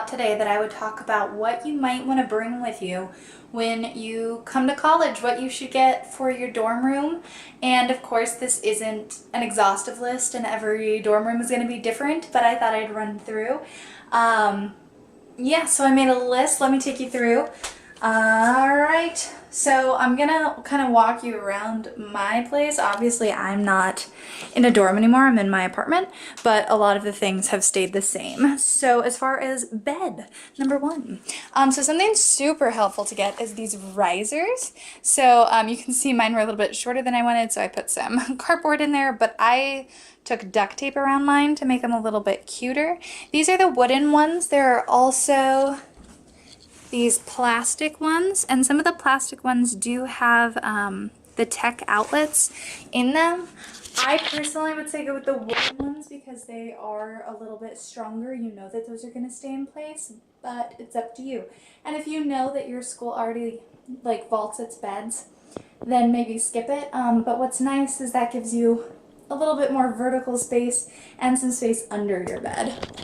thought today that I would talk about what you might want to bring with you when you come to college, what you should get for your dorm room. And of course, this isn't an exhaustive list and every dorm room is going to be different, but I thought I'd run through. Yeah, so I made a list. Let me take you through. All right, so I'm gonna kind of walk you around my place. Obviously, I'm not in a dorm anymore. I'm in my apartment, but a lot of the things have stayed the same. So as far as bed, number one. So something super helpful to get is these risers. So you can see mine were a little bit shorter than I wanted, so I put some cardboard in there, but I took duct tape around mine to make them a little bit cuter. These are the wooden ones. There are also these plastic ones, and some of the plastic ones do have the tech outlets in them. I personally would say go with the wooden ones because they are a little bit stronger. You know that those are going to stay in place, but it's up to you. And if you know that your school already like vaults its beds, then maybe skip it. But what's nice is that gives you a little bit more vertical space and some space under your bed.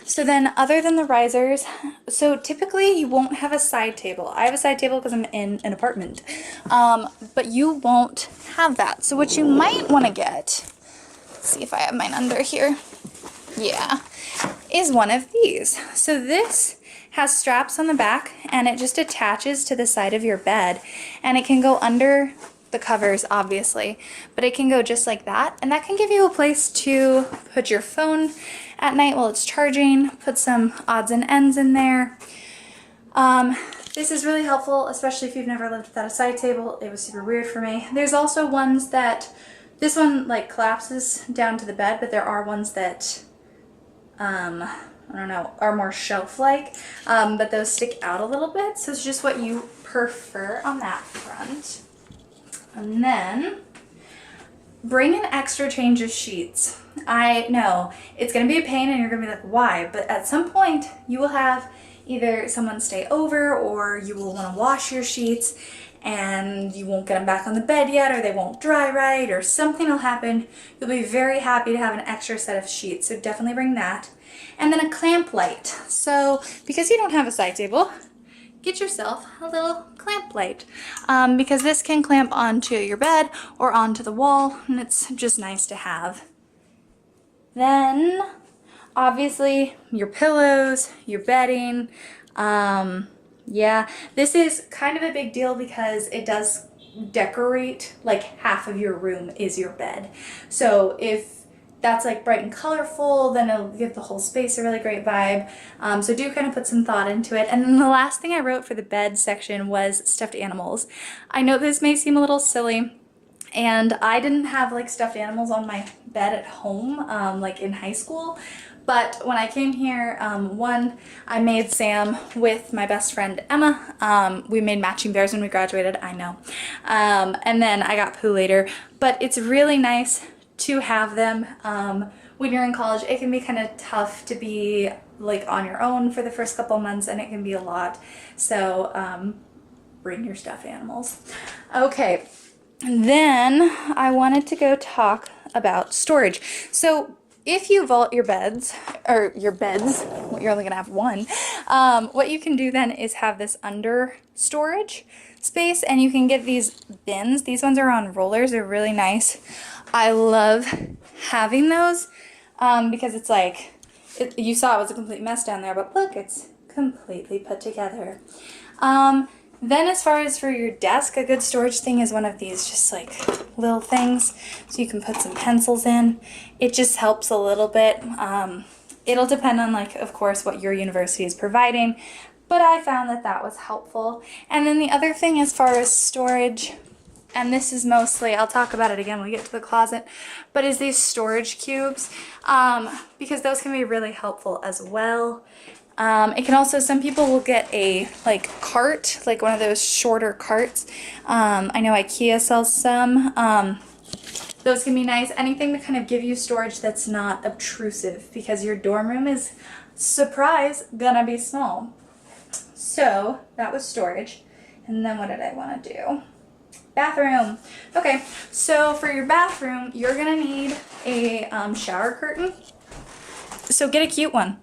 So then other than the risers, so typically you won't have a side table. I have a side table because I'm in an apartment, but you won't have that. So what you might want to get, let's see if I have mine under here. Yeah, is one of these. So this has straps on the back and it just attaches to the side of your bed, and it can go under the covers obviously, but it can go just like that, and that can give you a place to put your phone at night while it's charging, put some odds and ends in there. This is really helpful, especially if you've never lived without a side table. It was super weird for me. There's also ones that, this one like collapses down to the bed, but there are ones that I don't know, are more shelf-like, but those stick out a little bit, so it's just what you prefer on that front. And then bring an extra change of sheets. I know it's going to be a pain and you're going to be like, why? But at some point you will have either someone stay over, or you will want to wash your sheets and you won't get them back on the bed yet, or they won't dry right, or something will happen. You'll be very happy to have an extra set of sheets, so definitely bring that. And then a clamp light. So because you don't have a side table, get yourself a little clamp light, because this can clamp onto your bed or onto the wall, and it's just nice to have. Then obviously your pillows, your bedding. Yeah, this is kind of a big deal because it does decorate, like half of your room is your bed. So if that's like bright and colorful, then it'll give the whole space a really great vibe. So do kind of put some thought into it. And then the last thing I wrote for the bed section was stuffed animals. I know this may seem a little silly, and I didn't have like stuffed animals on my bed at home, like in high school. But when I came here, I made Sam with my best friend Emma. We made matching bears when we graduated, I know. And then I got Pooh later. But it's really nice to have them. When you're in college, it can be kind of tough to be like on your own for the first couple months, and it can be a lot. So bring your stuffed animals. Okay, and then I wanted to go talk about storage. So if you vault your beds, or your beds, you're only gonna have one, what you can do then is have this under storage space, and you can get these bins. These ones are on rollers. They're really nice. I love having those because it's like, you saw it was a complete mess down there, but look, it's completely put together. Then as far as for your desk, a good storage thing is one of these just like little things, so you can put some pencils in. It just helps a little bit. It'll depend on, like, of course, what your university is providing, but I found that that was helpful. And then the other thing as far as storage, and this is mostly, I'll talk about it again when we get to the closet, but is these storage cubes, because those can be really helpful as well. It can also, some people will get a like cart, like one of those shorter carts. I know IKEA sells some. Those can be nice. Anything to kind of give you storage that's not obtrusive, because your dorm room is, surprise, gonna be small. So that was storage. And then what did I want to do? Bathroom. Okay, so for your bathroom, you're gonna need a shower curtain. So get a cute one,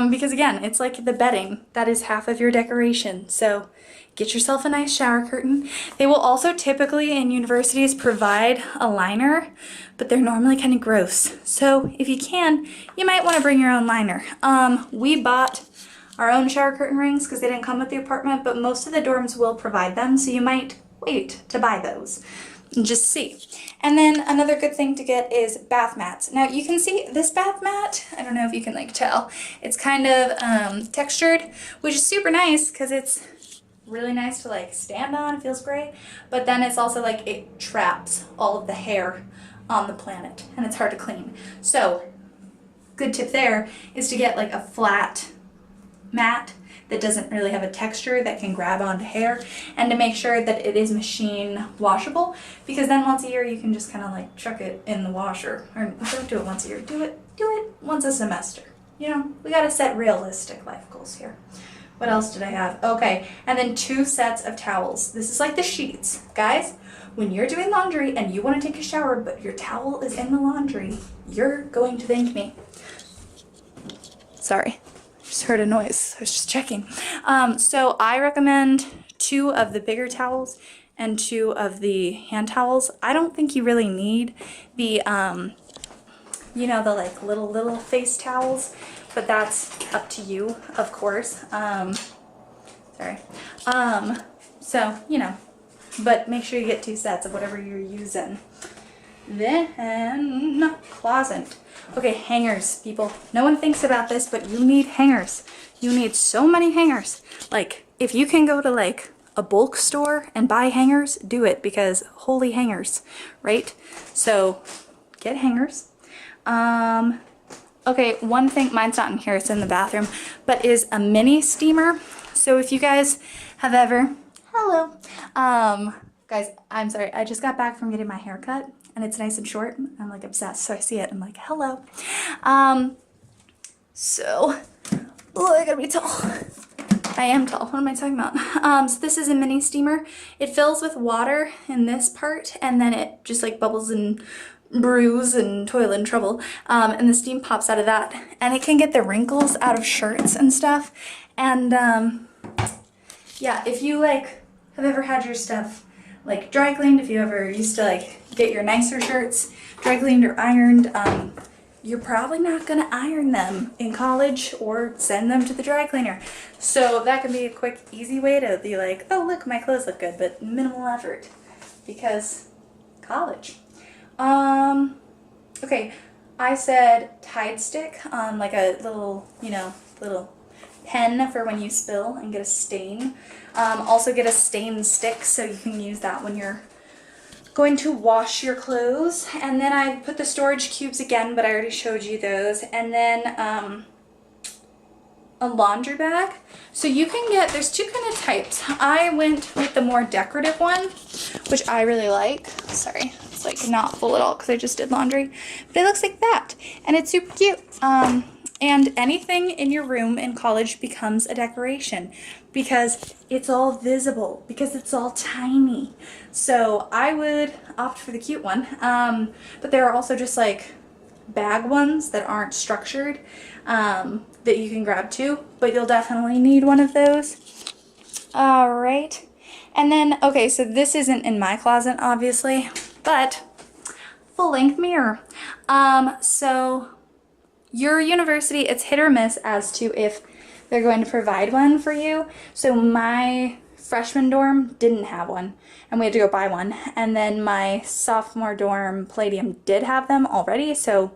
because again, it's like the bedding. That is half of your decoration. So get yourself a nice shower curtain. They will also typically in universities provide a liner, but they're normally kind of gross. So if you can, you might want to bring your own liner. We bought our own shower curtain rings because they didn't come with the apartment, but most of the dorms will provide them, so you might wait to buy those and just see. And then another good thing to get is bath mats. Now you can see this bath mat, I don't know if you can like tell, it's kind of textured, which is super nice because it's really nice to like stand on, it feels great, but then it's also like it traps all of the hair on the planet and it's hard to clean. So good tip there is to get like a flat mat that doesn't really have a texture that can grab onto hair, and to make sure that it is machine washable, because then once a year you can just kind of like chuck it in the washer. Or don't do it once a year, do it once a semester. You know, we gotta set realistic life goals here. What else did I have? Okay, and then 2 sets of towels. This is like the sheets. Guys, when you're doing laundry and you want to take a shower but your towel is in the laundry, you're going to thank me. Sorry. Just heard a noise. I was just checking. So I recommend 2 of the bigger towels and 2 of the hand towels. I don't think you really need the, you know, the like little face towels, but that's up to you, of course. Sorry. So, you know, but make sure you get 2 sets of whatever you're using. Then, closet. Okay, hangers, people. No one thinks about this, but you need hangers. You need so many hangers. Like, if you can go to like a bulk store and buy hangers, do it, because holy hangers, right? So, get hangers. Okay, one thing, mine's not in here, it's in the bathroom, but is a mini steamer. So if you guys have ever, hello, guys, I'm sorry, I just got back from getting my hair cut, and it's nice and short. I'm like obsessed, so I see it, I'm like, hello. Oh, I gotta be tall. I am tall, what am I talking about? So this is a mini steamer. It fills with water in this part, and then it just like bubbles and brews and toilet and trouble, and the steam pops out of that, and it can get the wrinkles out of shirts and stuff. And yeah, if you like have ever had your stuff like dry cleaned, if you ever used to like get your nicer shirts dry cleaned or ironed, you're probably not gonna iron them in college or send them to the dry cleaner. So that can be a quick, easy way to be like, oh look, my clothes look good, but minimal effort, because college. Okay, I said Tide stick, like a little, you know, little pen for when you spill and get a stain. Also get a stain stick so you can use that when you're going to wash your clothes. And then I put the storage cubes again, but I already showed you those. And then, a laundry bag. So you can get, there's 2 kind of types. I went with the more decorative one, which I really like. Sorry, it's like not full at all because I just did laundry. But it looks like that, and it's super cute. And anything in your room in college becomes a decoration because it's all visible, because it's all tiny. So I would opt for the cute one. But there are also just like bag ones that aren't structured, that you can grab too, but you'll definitely need one of those. All right. And then, okay, so this isn't in my closet, obviously, but full-length mirror. So your university, it's hit or miss as to if they're going to provide one for you. So my freshman dorm didn't have one, and we had to go buy one. And then my sophomore dorm, Palladium, did have them already, so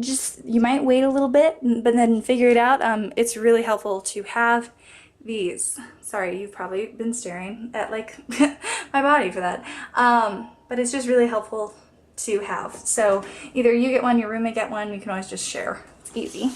just, you might wait a little bit, but then figure it out. It's really helpful to have these. Sorry, you've probably been staring at like my body for that. But it's just really helpful to have. So either you get one, your roommate get one, you can always just share. It's easy.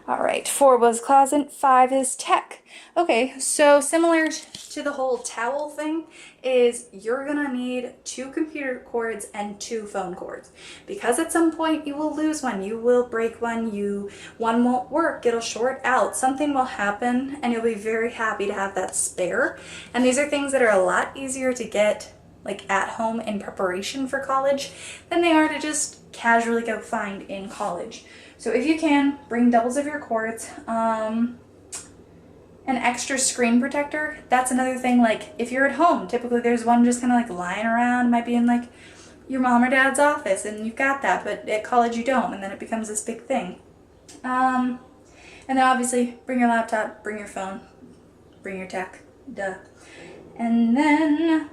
All right, 4 was closet, 5 is tech. Okay, so similar to the whole towel thing is you're gonna need 2 computer cords and 2 phone cords, because at some point you will lose one, you will break one, one won't work, it'll short out, something will happen, and you'll be very happy to have that spare. And these are things that are a lot easier to get like at home in preparation for college than they are to just casually go find in college. So if you can, bring doubles of your cords. An extra screen protector, that's another thing. Like if you're at home, typically there's one just kind of like lying around, might be in like your mom or dad's office and you've got that, but at college you don't, and then it becomes this big thing. And then obviously bring your laptop, bring your phone, bring your tech, duh. And then,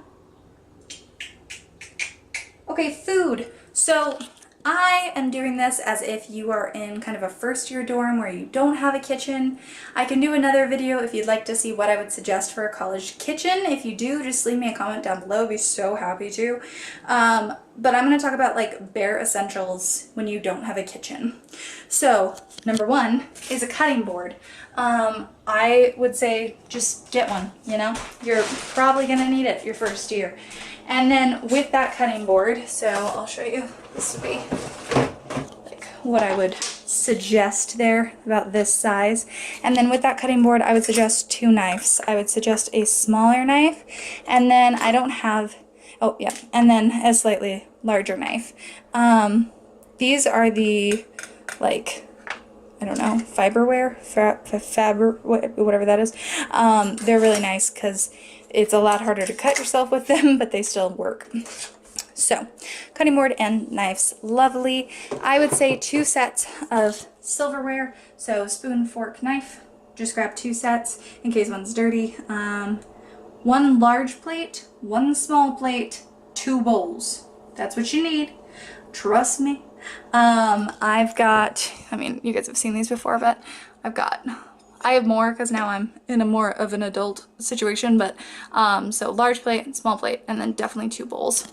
okay, food. So I am doing this as if you are in kind of a first year dorm where you don't have a kitchen. I can do another video if you'd like to see what I would suggest for a college kitchen. If you do, just leave me a comment down below. I'd be so happy to. But I'm going to talk about like bare essentials when you don't have a kitchen. So number one is a cutting board. I would say just get one, you know, you're probably going to need it your first year. And then with that cutting board, so I'll show you, this would be like what I would suggest there, about this size. And then with that cutting board, I would suggest 2 knives. I would suggest a smaller knife, and then I don't have, oh yeah, and then a slightly larger knife. These are the, like, I don't know, fiberware, whatever that is. They're really nice because it's a lot harder to cut yourself with them, but they still work. So, cutting board and knives, lovely. I would say 2 sets of silverware. So spoon, fork, knife. Just grab 2 sets in case one's dirty. 1 large plate, 1 small plate, 2 bowls. That's what you need. Trust me. I've got, I mean, you guys have seen these before, but I have more because now I'm in a more of an adult situation, but so large plate, small plate, and then definitely 2 bowls.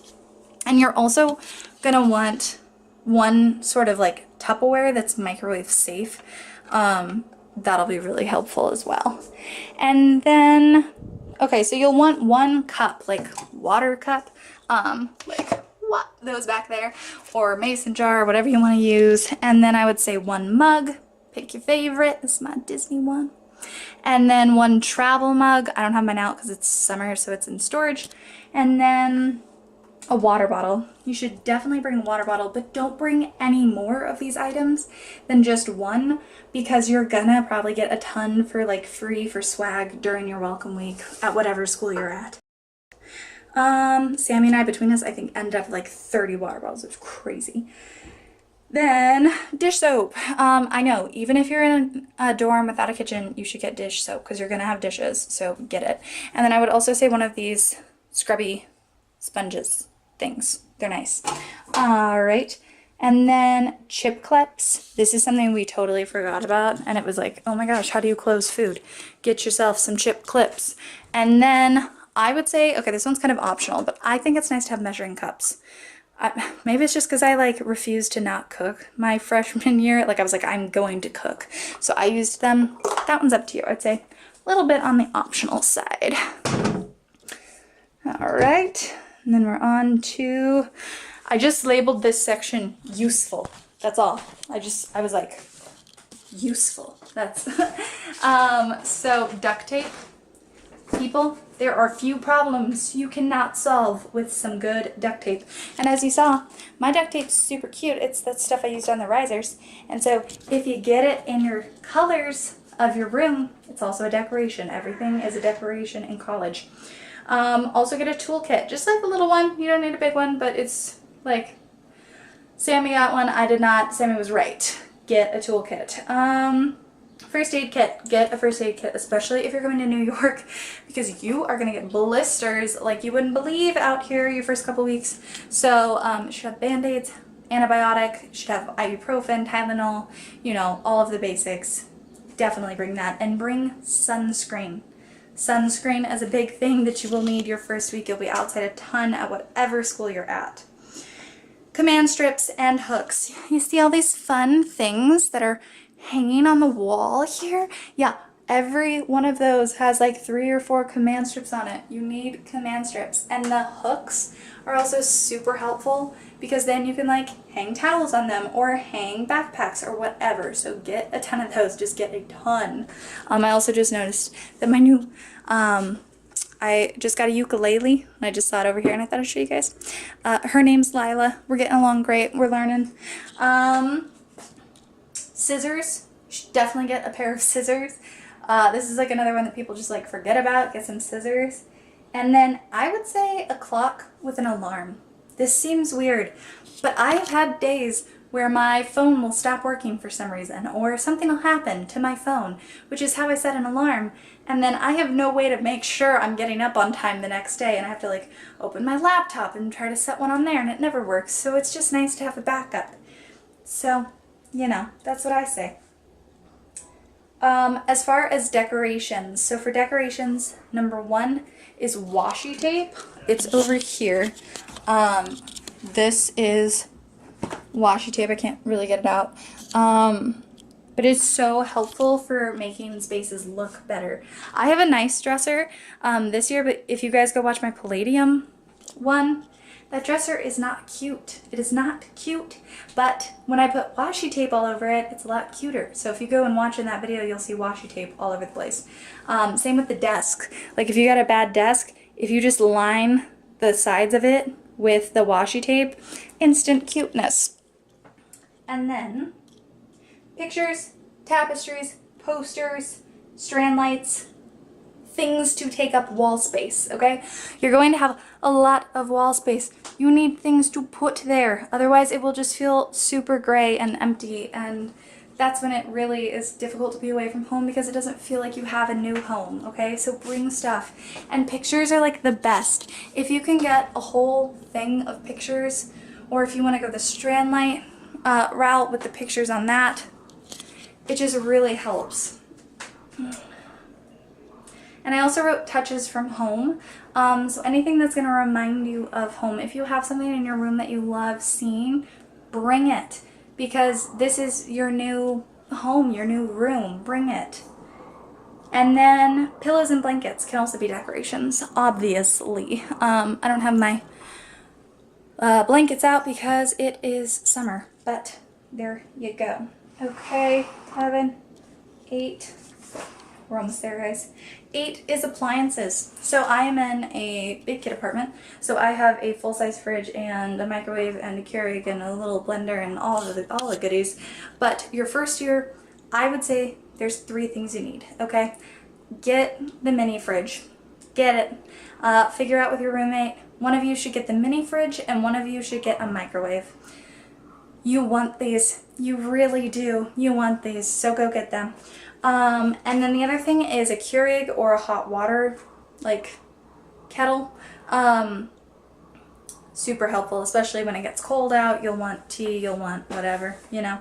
And you're also gonna want 1 sort of like Tupperware that's microwave safe. That'll be really helpful as well. And then, okay, so you'll want 1 cup, like water cup, like what, those back there, or mason jar, whatever you want to use. And then I would say 1 mug. Pick your favorite. This is my Disney one. And then 1 travel mug. I don't have mine out because it's summer, so it's in storage. And then a water bottle. You should definitely bring a water bottle, but don't bring any more of these items than just 1, because you're gonna probably get a ton for like free for swag during your welcome week at whatever school you're at. Sammy and I, between us, I think ended up like 30 water bottles. It was crazy. Then dish soap. I know, even if you're in a dorm without a kitchen, you should get dish soap because you're gonna have dishes, so get it. And then I would also say 1 of these scrubby sponges things. They're nice. All right. And then chip clips. This is something we totally forgot about, and it was like, oh my gosh, how do you close food? Get yourself some chip clips. And then I would say, okay, this one's kind of optional, but I think it's nice to have measuring cups. Maybe it's just because I like refused to not cook my freshman year. Like I was like, I'm going to cook. So I used them. That one's up to you. I'd say a little bit on the optional side. All right. And then we're on to, I just labeled this section useful. That's all. I was like, useful. That's, so duct tape. People, there are few problems you cannot solve with some good duct tape. And as you saw, my duct tape's super cute. It's that stuff I used on the risers. And so if you get it in your colors of your room, it's also a decoration. Everything is a decoration in college. Also get a toolkit, just like a little one. You don't need a big one, but it's like, Sammy got one, I did not. Sammy was right. Get a toolkit. First aid kit. Get a first aid kit, especially if you're going to New York, because you are going to get blisters like you wouldn't believe out here your first couple weeks. So it should have Band-Aids, antibiotic, it should have ibuprofen, Tylenol, you know, all of the basics. Definitely bring that, and bring sunscreen. Sunscreen is a big thing that you will need your first week. You'll be outside a ton at whatever school you're at. Command strips and hooks. You see all these fun things that are hanging on the wall here? Yeah, every one of those has like 3 or 4 command strips on it. You need command strips. And the hooks are also super helpful because then you can like hang towels on them or hang backpacks or whatever. So get a ton of those. Just get a ton. I also just noticed that my new I just got a ukulele, and I just saw it over here, and I thought I'd show you guys. Her name's Lila. We're getting along great. We're learning. Scissors. You should definitely get a pair of scissors. This is like another one that people just like forget about. Get some scissors. And then I would say a clock with an alarm. This seems weird, but I have had days where my phone will stop working for some reason, or something will happen to my phone, which is how I set an alarm. And then I have no way to make sure I'm getting up on time the next day, and I have to like open my laptop and try to set one on there, and it never works. So it's just nice to have a backup. So, you know, that's what I say. As far as decorations, so for decorations, number one is washi tape. It's over here. This is washi tape. I can't really get it out. But it's so helpful for making spaces look better. I have a nice dresser this year, but if you guys go watch my Palladium one, that dresser is not cute. It is not cute, but when I put washi tape all over it, it's a lot cuter. So if you go and watch in that video, you'll see washi tape all over the place. Same with the desk. Like if you got a bad desk, if you just line the sides of it with the washi tape, instant cuteness. And then pictures, tapestries, posters, strand lights, things to take up wall space, okay? You're going to have a lot of wall space. You need things to put there. Otherwise, it will just feel super gray and empty, and that's when it really is difficult to be away from home because it doesn't feel like you have a new home, okay? So bring stuff. And pictures are like the best. If you can get a whole thing of pictures, or if you want to go the strand light route with the pictures on that, it just really helps. And I also wrote touches from home. So anything that's going to remind you of home. If you have something in your room that you love seeing, bring it. Because this is your new home, your new room. Bring it. And then pillows and blankets can also be decorations, obviously. I don't have my blankets out because it is summer. But there you go. Okay, 7, 8. We're almost there, guys. 8 is appliances. So I am in a big kid apartment. So I have a full-size fridge and a microwave and a Keurig and a little blender and all the goodies. But your first year, I would say there's 3 things you need, okay? Get the mini fridge. Get it. Figure out with your roommate. One of you should get the mini fridge and one of you should get a microwave. You want these. You really do. You want these. So go get them. And then the other thing is a Keurig or a hot water, like, kettle. Super helpful, especially when it gets cold out. You'll want tea, you'll want whatever, you know.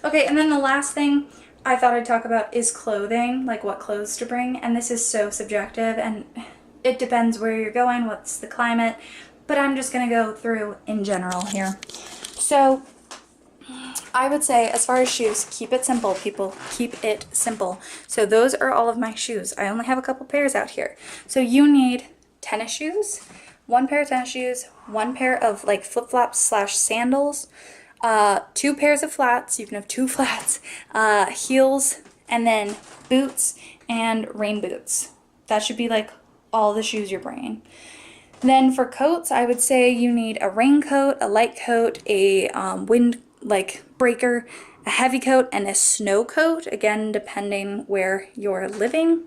Okay, and then the last thing I thought I'd talk about is clothing, like what clothes to bring. And this is so subjective, and it depends where you're going, what's the climate. But I'm just going to go through in general here. So I would say, as far as shoes, keep it simple, people. Keep it simple. So those are all of my shoes. I only have a couple pairs out here. So you need tennis shoes, 1 pair of tennis shoes, 1 pair of like flip-flops / sandals, 2 pairs of flats. You can have 2 flats, heels, and then boots and rain boots. That should be like all the shoes you're bringing. Then for coats, I would say you need a raincoat, a light coat, a wind breaker, a heavy coat, and a snow coat, again depending where you're living.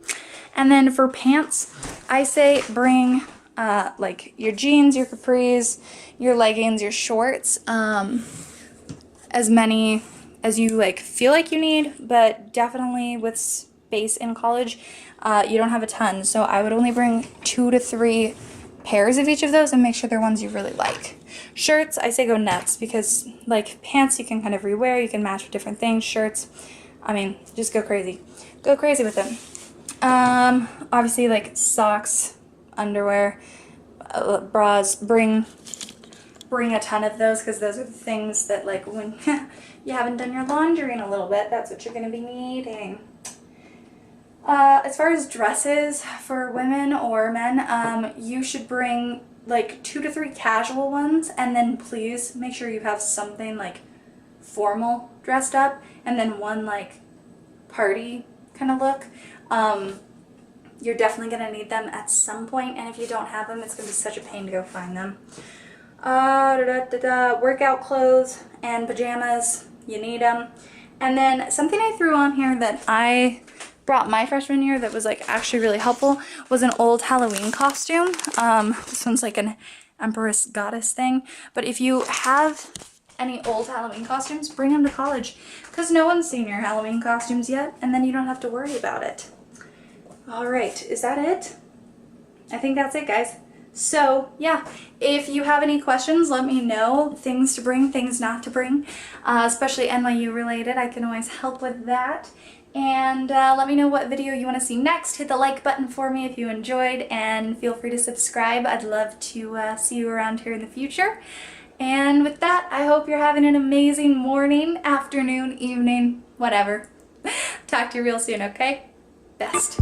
And then for pants, I say bring like your jeans, your capris, your leggings, your shorts, as many as you like feel like you need, but definitely with space in college, you don't have a ton, so I would only bring 2 to 3 pairs of each of those and make sure they're ones you really like. Shirts, I say go nuts, because like pants you can kind of rewear, you can match with different things. Shirts, I mean, just go crazy. Go crazy with them. Obviously like socks, underwear, bras, bring a ton of those, because those are the things that like when you haven't done your laundry in a little bit, that's what you're going to be needing. As far as dresses for women or men, you should bring like 2 to 3 casual ones, and then please make sure you have something like formal dressed up, and then 1 like party kind of look. You're definitely going to need them at some point, and if you don't have them, it's going to be such a pain to go find them. Workout clothes and pajamas, you need them. And then something I threw on here that I brought my freshman year that was like actually really helpful was an old Halloween costume. This one's like an Empress Goddess thing, but if you have any old Halloween costumes, bring them to college, because no one's seen your Halloween costumes yet, and then you don't have to worry about it. All right, is that it? I think that's it, guys. So yeah, if you have any questions, let me know. Things to bring, things not to bring, especially NYU related. I can always help with that. And let me know what video you want to see next. Hit the like button for me if you enjoyed, and feel free to subscribe. I'd love to see you around here in the future. And with that, I hope you're having an amazing morning, afternoon, evening, whatever. Talk to you real soon, okay? Best.